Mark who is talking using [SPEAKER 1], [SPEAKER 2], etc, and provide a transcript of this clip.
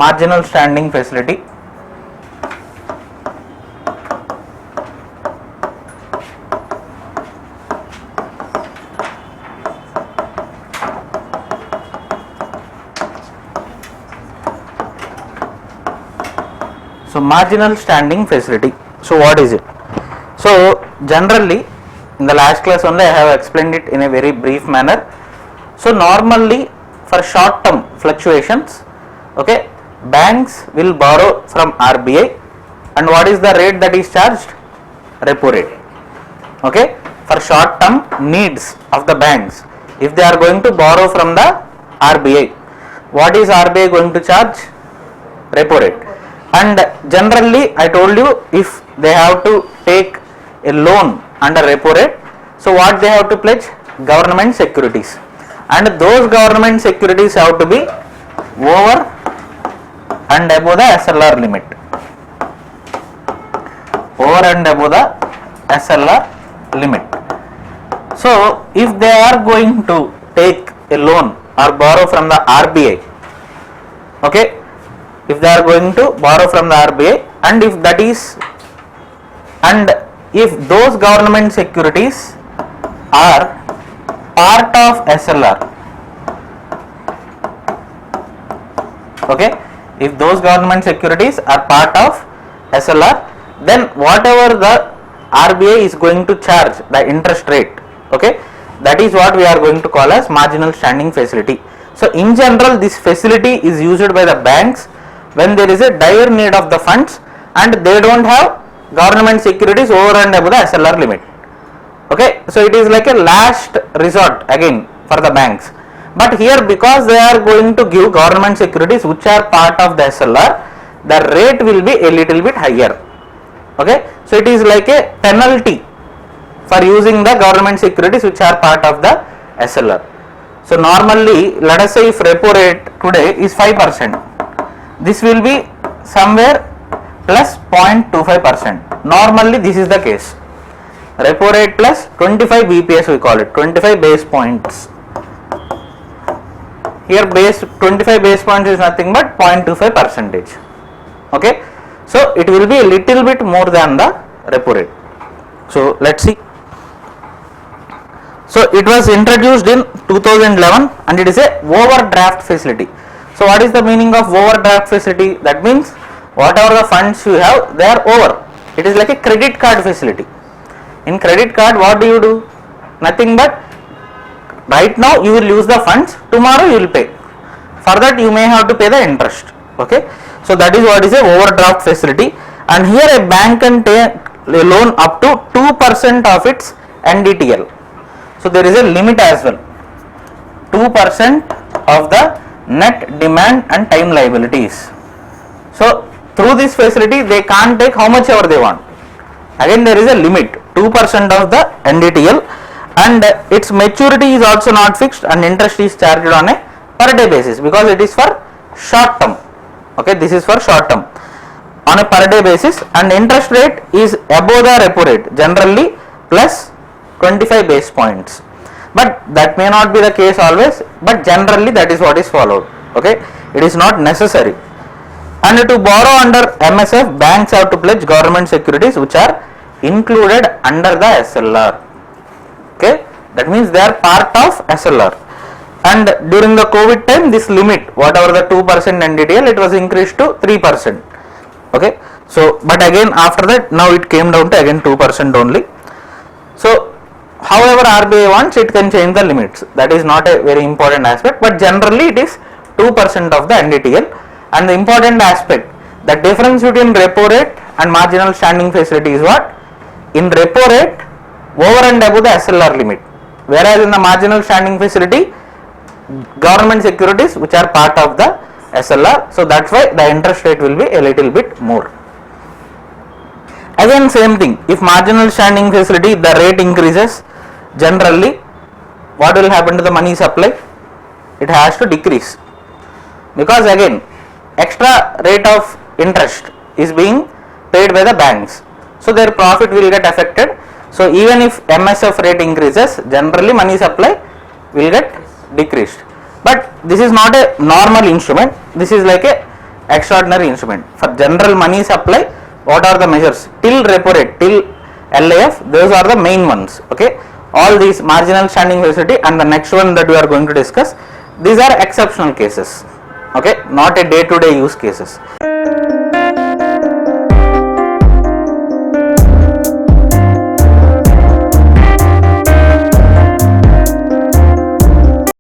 [SPEAKER 1] marginal standing facility. So marginal standing facility. So what is it? So generally in the last class only I have explained it in a very brief manner. So normally for short term fluctuations, okay, banks will borrow from RBI, and what is the rate that is charged? Repo rate. Okay, for short term needs of the banks, if they are going to borrow from the RBI, what is RBI going to charge? Repo rate. And generally I told you, if they have to take a loan under repo rate, so what they have to pledge? Government securities, and those government securities have to be over and above the SLR limit, over and above the SLR limit. So if they are going to take a loan or borrow from the RBI, okay, if they are going to borrow from the RBI, and if that is, and if those government securities are part of SLR, okay, if those government securities are part of SLR, then whatever the RBI is going to charge, the interest rate, okay, that is what we are going to call as marginal standing facility. So in general this facility is used by the banks when there is a dire need of the funds and they don't have government securities over and above the SLR limit. Okay, so it is like a last resort again for the banks. But here, because they are going to give government securities which are part of the SLR, the rate will be a little bit higher. Okay, so it is like a penalty for using the government securities which are part of the SLR. So normally, let us say if repo rate today is 5%, this will be somewhere plus 0.25%. Normally this is the case. Repo rate plus 25 BPS we call it, 25 base points. Here base 25 base points is nothing but 0.25%. Okay, so it will be a little bit more than the repo rate. So let's see. So it was introduced in 2011 and it is a overdraft facility. So what is the meaning of overdraft facility? That means whatever the funds you have, they are over. It is like a credit card facility. In credit card, what do you do? Nothing but right now you will use the funds, tomorrow you will pay. For that you may have to pay the interest. Okay, so that is what is a overdraft facility, and here a bank can take a loan up to 2% of its NDTL. So there is a limit as well. 2% of the net demand and time liabilities. So through this facility they can't take how much ever they want. Again there is a limit, 2% of the NDTL, and its maturity is also not fixed and interest is charged on a per day basis because it is for short term. Okay, this is for short term on a per day basis, and interest rate is above the repo rate, generally plus 25 base points. But that may not be the case always, but generally that is what is followed. Okay, it is not necessary. And to borrow under MSF, banks have to pledge government securities which are included under the SLR. Okay, that means they are part of SLR. And during the COVID time, this limit, whatever the 2% NDTL, it was increased to 3%. Okay, so but again after that, now it came down to again 2% only. So however RBI wants, it can change the limits. That is not a very important aspect, but generally it is 2% of the NDTL. And the important aspect, the difference between repo rate and marginal standing facility is what? In repo rate, over and above the SLR limit, whereas in the marginal standing facility, government securities which are part of the SLR, so that's why the interest rate will be a little bit more. Again same thing, if marginal standing facility the rate increases, generally what will happen to the money supply? It has to decrease, because again extra rate of interest is being paid by the banks, so their profit will get affected. So even if MSF rate increases, generally money supply will get decreased. But this is not a normal instrument, this is like a extraordinary instrument. For general money supply, what are the measures? Till repo rate, till LIF, those are the main ones. Okay, all these marginal standing facility and the next one that we are going to discuss, these are exceptional cases. Okay, not a day to day use cases.